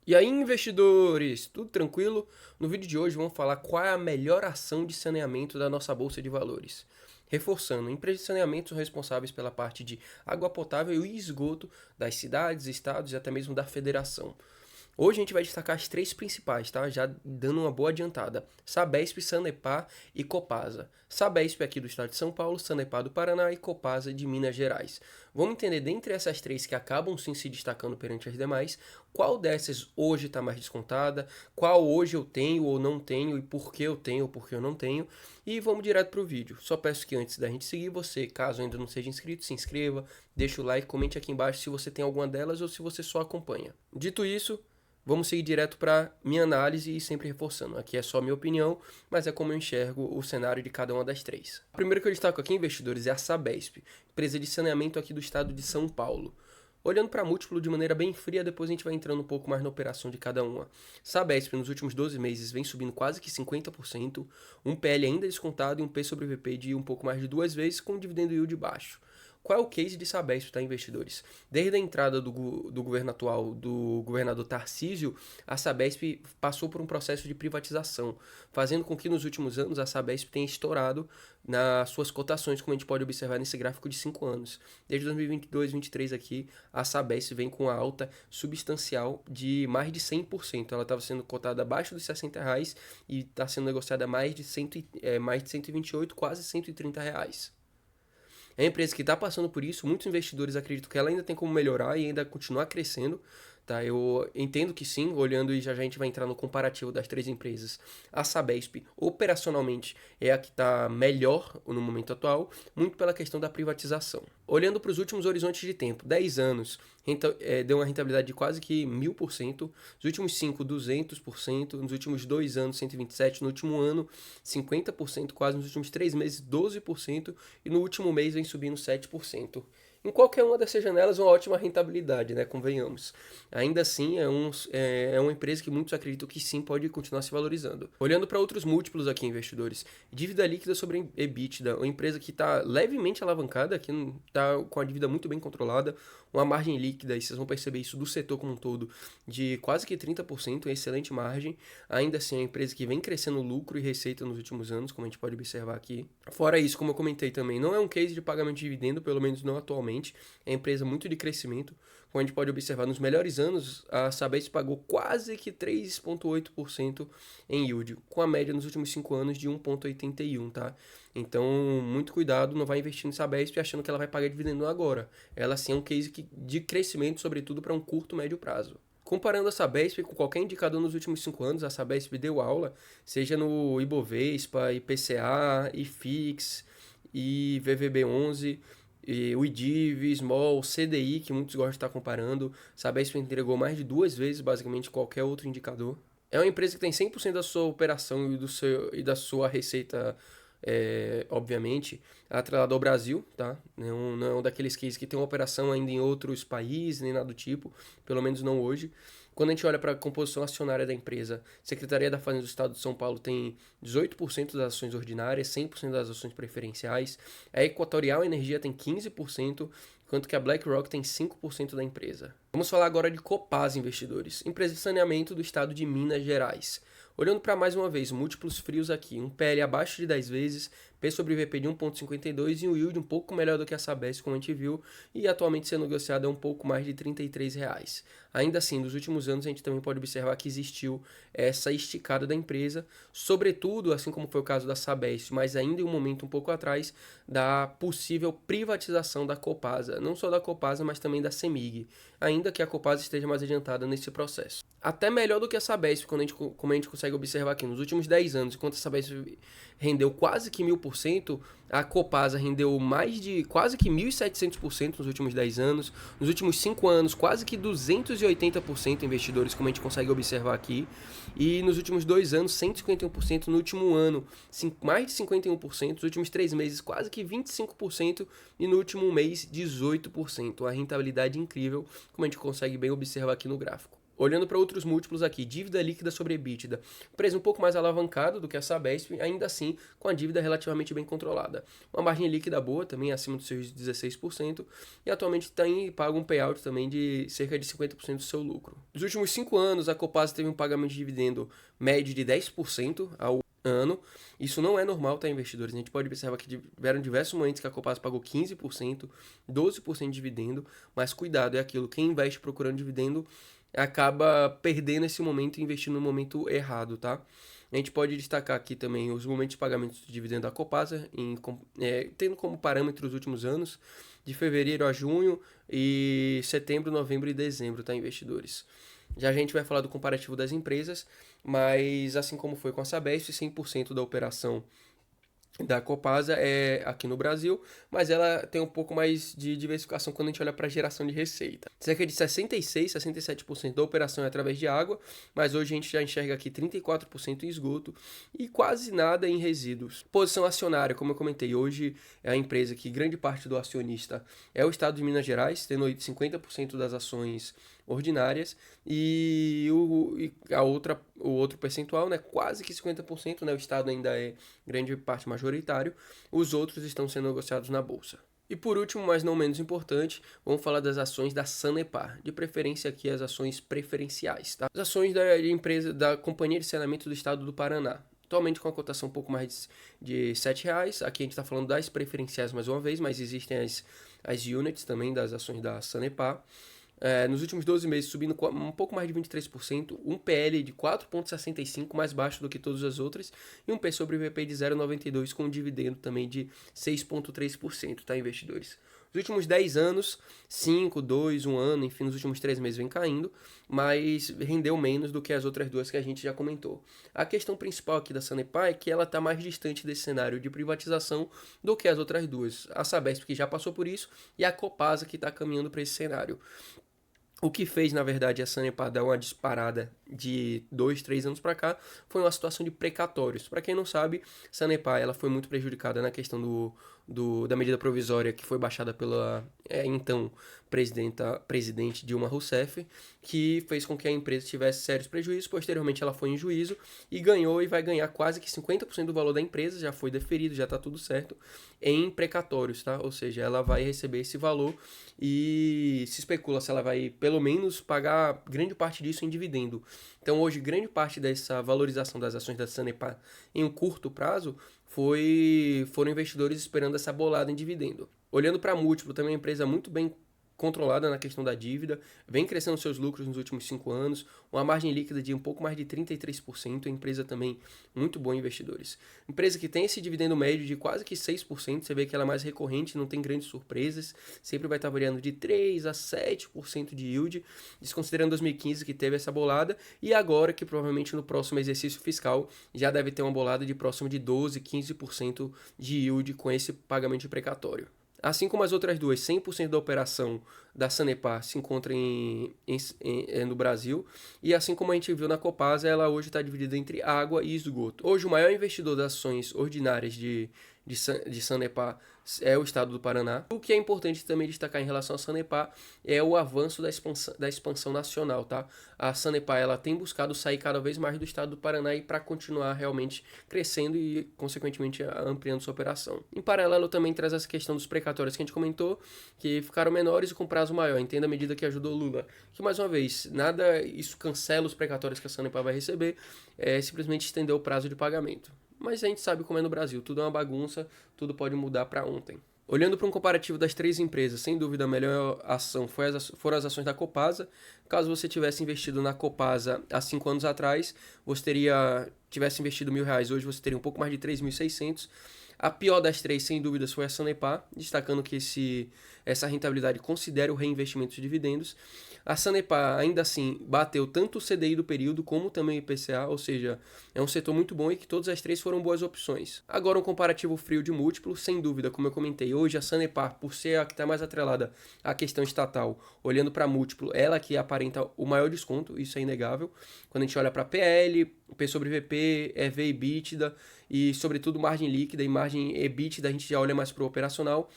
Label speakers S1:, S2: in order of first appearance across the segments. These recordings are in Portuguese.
S1: E aí, investidores, tudo tranquilo? No vídeo de hoje vamos falar qual é a melhor ação de saneamento da nossa bolsa de valores. Reforçando, empresas de saneamento são responsáveis pela parte de água potável e esgoto das cidades, estados e até mesmo da federação. Hoje a gente vai destacar as três principais, tá? Já dando uma boa adiantada. Sabesp, Sanepar e Copasa. Sabesp aqui do estado de São Paulo, Sanepar do Paraná e Copasa de Minas Gerais. Vamos entender dentre essas três que acabam sim se destacando perante as demais, qual dessas hoje está mais descontada, qual hoje eu tenho ou não tenho e por que eu tenho ou por que eu não tenho. E vamos direto para o vídeo. Só peço que antes da gente seguir, você, caso ainda não seja inscrito, se inscreva, deixa o like, comente aqui embaixo se você tem alguma delas ou se você só acompanha. Dito isso, vamos seguir direto para minha análise e sempre reforçando. Aqui é só minha opinião, mas é como eu enxergo o cenário de cada uma das três. A primeira que eu destaco aqui, investidores, é a Sabesp, empresa de saneamento aqui do estado de São Paulo. Olhando para múltiplo de maneira bem fria, depois a gente vai entrando um pouco mais na operação de cada uma. Sabesp nos últimos 12 meses vem subindo quase que 50%, um PL ainda descontado e um P sobre VP de um pouco mais de 2 vezes com um dividendo yield baixo. Qual é o case de Sabesp, tá, investidores? Desde a entrada do governo atual, do governador Tarcísio, a Sabesp passou por um processo de privatização, fazendo com que nos últimos anos a Sabesp tenha estourado nas suas cotações, como a gente pode observar nesse gráfico de 5 anos. Desde 2022, 2023 aqui, a Sabesp vem com uma alta substancial de mais de 100%. Ela estava sendo cotada abaixo dos R$ 60 e está sendo negociada a mais de 128, quase R$ 130. É uma empresa que está passando por isso, muitos investidores acreditam que ela ainda tem como melhorar e ainda continuar crescendo. Tá, eu entendo que sim, olhando e já a gente vai entrar no comparativo das três empresas. A Sabesp, operacionalmente, é a que está melhor no momento atual, muito pela questão da privatização. Olhando para os últimos horizontes de tempo, 10 anos, deu uma rentabilidade de quase que 1000%, nos últimos 5, 200%, nos últimos 2 anos, 127%, no último ano, 50%, quase nos últimos 3 meses, 12%, e no último mês vem subindo 7%. Em qualquer uma dessas janelas, uma ótima rentabilidade, né? Convenhamos. Ainda assim, é uma empresa que muitos acreditam que sim pode continuar se valorizando. Olhando para outros múltiplos aqui, investidores, dívida líquida sobre EBITDA, uma empresa que está levemente alavancada, que está com a dívida muito bem controlada, uma margem líquida, e vocês vão perceber isso do setor como um todo, de quase que 30%, excelente margem. Ainda assim, é uma empresa que vem crescendo lucro e receita nos últimos anos, como a gente pode observar aqui. Fora isso, como eu comentei também, não é um case de pagamento de dividendo, pelo menos não atualmente. É uma empresa muito de crescimento. Como a gente pode observar, nos melhores anos, a Sabesp pagou quase que 3,8% em yield, com a média nos últimos 5 anos de 1,81, tá? Então, muito cuidado, não vai investir em Sabesp achando que ela vai pagar dividendo agora. Ela sim é um case de crescimento, sobretudo para um curto, médio prazo. Comparando a Sabesp com qualquer indicador nos últimos 5 anos, a Sabesp deu aula, seja no Ibovespa, IPCA, IFIX e VVB11, e o IDIV, Small, CDI, que muitos gostam de estar comparando. Sabesp entregou mais de 2 vezes, basicamente, qualquer outro indicador. É uma empresa que tem 100% da sua operação e da sua receita, obviamente, atrelada ao Brasil, tá? Não é um daqueles cases que tem uma operação ainda em outros países, nem nada do tipo, pelo menos não hoje. Quando a gente olha para a composição acionária da empresa, a Secretaria da Fazenda do Estado de São Paulo tem 18% das ações ordinárias, 100% das ações preferenciais, a Equatorial Energia tem 15%, enquanto que a BlackRock tem 5% da empresa. Vamos falar agora de Copasa Investidores, empresa de saneamento do estado de Minas Gerais. Olhando para mais uma vez, múltiplos frios aqui, um PL abaixo de 10 vezes, P sobre VP de 1,52 e um yield um pouco melhor do que a Sabesp, como a gente viu, e atualmente sendo negociado a um pouco mais de R$ 33. Ainda assim, nos últimos anos a gente também pode observar que existiu essa esticada da empresa, sobretudo, assim como foi o caso da Sabesp, mas ainda em um momento um pouco atrás, da possível privatização da Copasa, não só da Copasa, mas também da CEMIG, ainda que a Copasa esteja mais adiantada nesse processo. Até melhor do que a Sabesp, como a gente consegue observar aqui, nos últimos 10 anos, enquanto a Sabesp rendeu quase que 1000%, a Copasa rendeu mais de quase que 1.700% nos últimos 10 anos, nos últimos 5 anos quase que 280% investidores, como a gente consegue observar aqui, e nos últimos 2 anos 151%, no último ano mais de 51%, nos últimos 3 meses quase que 25% e no último mês 18%, uma rentabilidade incrível, como a gente consegue bem observar aqui no gráfico. Olhando para outros múltiplos aqui, dívida líquida sobre EBITDA, empresa um pouco mais alavancada do que a Sabesp, ainda assim com a dívida relativamente bem controlada. Uma margem líquida boa, também acima dos seus 16%, e atualmente paga um payout também de cerca de 50% do seu lucro. Nos últimos 5 anos, a Copasa teve um pagamento de dividendo médio de 10% ao ano. Isso não é normal, tá, investidores? A gente pode observar que tiveram diversos momentos que a Copasa pagou 15%, 12% de dividendo, mas cuidado, é aquilo, quem investe procurando dividendo acaba perdendo esse momento e investindo no momento errado, tá? A gente pode destacar aqui também os momentos de pagamento de dividendo da Copasa, tendo como parâmetro os últimos anos, de fevereiro a junho e setembro, novembro e dezembro, tá, investidores? Já a gente vai falar do comparativo das empresas, mas assim como foi com a Sabesp, 100% da operação da Copasa é aqui no Brasil, mas ela tem um pouco mais de diversificação quando a gente olha para a geração de receita. Cerca de 66, 67% da operação é através de água, mas hoje a gente já enxerga aqui 34% em esgoto e quase nada em resíduos. Posição acionária, como eu comentei, hoje é a empresa que grande parte do acionista é o estado de Minas Gerais, tendo 50% das ações ordinárias, e o outro percentual, né, quase que 50%, né, o estado ainda é grande parte majoritário, os outros estão sendo negociados na bolsa. E por último, mas não menos importante, vamos falar das ações da Sanepar, de preferência aqui as ações preferenciais, tá? As ações da Companhia de Saneamento do Estado do Paraná. Atualmente com a cotação um pouco mais de R$ 7,00. Aqui a gente está falando das preferenciais mais uma vez, mas existem as units também das ações da Sanepar. Nos últimos 12 meses subindo um pouco mais de 23%, um PL de 4,65, mais baixo do que todas as outras, e um P sobre VP de 0,92 com um dividendo também de 6,3%, tá, investidores? Nos últimos 10 anos, 5, 2, 1 ano, enfim, nos últimos 3 meses vem caindo, mas rendeu menos do que as outras duas que a gente já comentou. A questão principal aqui da Sanepar é que ela está mais distante desse cenário de privatização do que as outras duas. A Sabesp, que já passou por isso, e a Copasa, que está caminhando para esse cenário. O que fez, na verdade, a Sanepar dar uma disparada de 2, 3 anos para cá foi uma situação de precatórios. Para quem não sabe, Sanepar ela foi muito prejudicada na questão da medida provisória que foi baixada pela então presidente Dilma Rousseff, que fez com que a empresa tivesse sérios prejuízos. Posteriormente, ela foi em juízo e ganhou e vai ganhar quase que 50% do valor da empresa, já foi deferido, já está tudo certo, em precatórios, tá? Ou seja, ela vai receber esse valor e se especula se ela vai pelo menos pagar grande parte disso em dividendo. Então hoje grande parte dessa valorização das ações da Sanepar em um curto prazo foram investidores esperando essa bolada em dividendo. Olhando para múltiplo, também é uma empresa muito bem controlada na questão da dívida, vem crescendo seus lucros nos últimos 5 anos, uma margem líquida de um pouco mais de 33%, a empresa também muito boa em investidores. Empresa que tem esse dividendo médio de quase que 6%, você vê que ela é mais recorrente, não tem grandes surpresas, sempre vai estar variando de 3% a 7% de yield, desconsiderando 2015 que teve essa bolada, e agora que provavelmente no próximo exercício fiscal já deve ter uma bolada de próximo de 12%, 15% de yield com esse pagamento de precatório. Assim como as outras duas, 100% da operação da Sanepar se encontra no Brasil. E assim como a gente viu na Copasa, ela hoje está dividida entre água e esgoto. Hoje o maior investidor das ações ordinárias de Sanepar é o estado do Paraná. O que é importante também destacar em relação à Sanepar é o avanço da expansão nacional, tá? A Sanepar ela tem buscado sair cada vez mais do estado do Paraná e para continuar realmente crescendo e, consequentemente, ampliando sua operação. Em paralelo, também traz essa questão dos precatórios que a gente comentou, que ficaram menores e com prazo maior. Entenda a medida que ajudou o Lula. Que, mais uma vez, nada isso cancela os precatórios que a Sanepar vai receber, simplesmente estender o prazo de pagamento. Mas a gente sabe como é no Brasil, tudo é uma bagunça, tudo pode mudar para ontem. Olhando para um comparativo das 3 empresas, sem dúvida a melhor ação foram as ações da Copasa. Caso você tivesse investido na Copasa há 5 anos atrás, você tivesse investido R$1.000, hoje você teria um pouco mais de 3.600. A pior das 3, sem dúvidas, foi a Sanepar, destacando que essa rentabilidade considera o reinvestimento de dividendos. A Sanepar, ainda assim, bateu tanto o CDI do período como também o IPCA, ou seja, é um setor muito bom e que todas as 3 foram boas opções. Agora, um comparativo frio de múltiplo, sem dúvida, como eu comentei, hoje a Sanepar, por ser a que está mais atrelada à questão estatal, olhando para múltiplo, ela que aparenta o maior desconto, isso é inegável. Quando a gente olha para PL, P sobre VP, EV e EBITDA, e sobretudo margem líquida e margem EBITDA, a gente já olha mais para o operacional,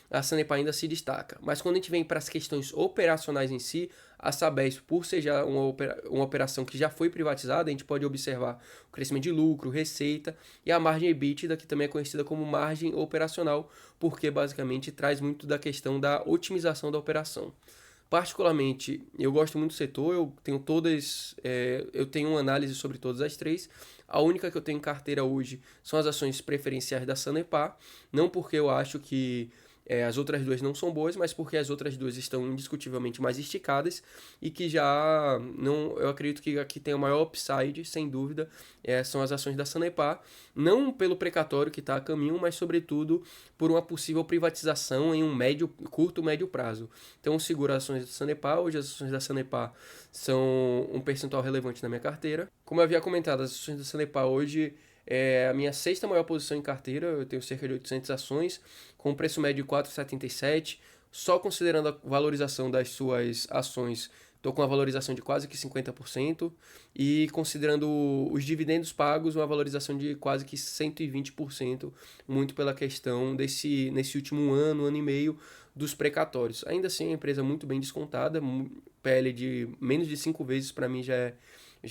S1: a Sanepar ainda se destaca. Mas quando a gente vem para as questões operacionais em si, A Sabesp, por ser já uma operação que já foi privatizada, a gente pode observar o crescimento de lucro, receita e a margem EBITDA, que também é conhecida como margem operacional, porque basicamente traz muito da questão da otimização da operação. Particularmente, eu gosto muito do setor, eu tenho uma análise sobre todas as três. A única que eu tenho em carteira hoje são as ações preferenciais da Sanepar, não porque eu acho que as outras duas não são boas, mas porque as outras duas estão indiscutivelmente mais esticadas e que já não, eu acredito que aqui tem o maior upside, sem dúvida, são as ações da Sanepar, não pelo precatório que está a caminho, mas sobretudo por uma possível privatização em um curto, médio prazo. Então, eu seguro as ações da Sanepar, hoje as ações da Sanepar são um percentual relevante na minha carteira. Como eu havia comentado, as ações da Sanepar hoje é a minha sexta maior posição em carteira, eu tenho cerca de 800 ações, com um preço médio de 4,77. Só considerando a valorização das suas ações, estou com uma valorização de quase que 50%, e considerando os dividendos pagos, uma valorização de quase que 120%, muito pela questão nesse último ano e meio, dos precatórios. Ainda assim, é uma empresa muito bem descontada, PL de menos de 5 vezes para mim já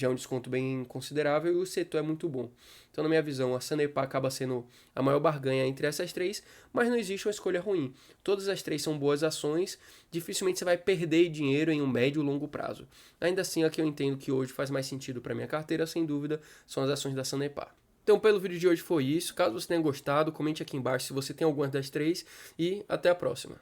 S1: é um desconto bem considerável e o setor é muito bom. Então, na minha visão, a Sanepar acaba sendo a maior barganha entre essas três, mas não existe uma escolha ruim. Todas as três são boas ações, dificilmente você vai perder dinheiro em um médio e longo prazo. Ainda assim, a que eu entendo que hoje faz mais sentido para minha carteira, sem dúvida, são as ações da Sanepar. Então, pelo vídeo de hoje foi isso. Caso você tenha gostado, comente aqui embaixo se você tem algumas das três e até a próxima.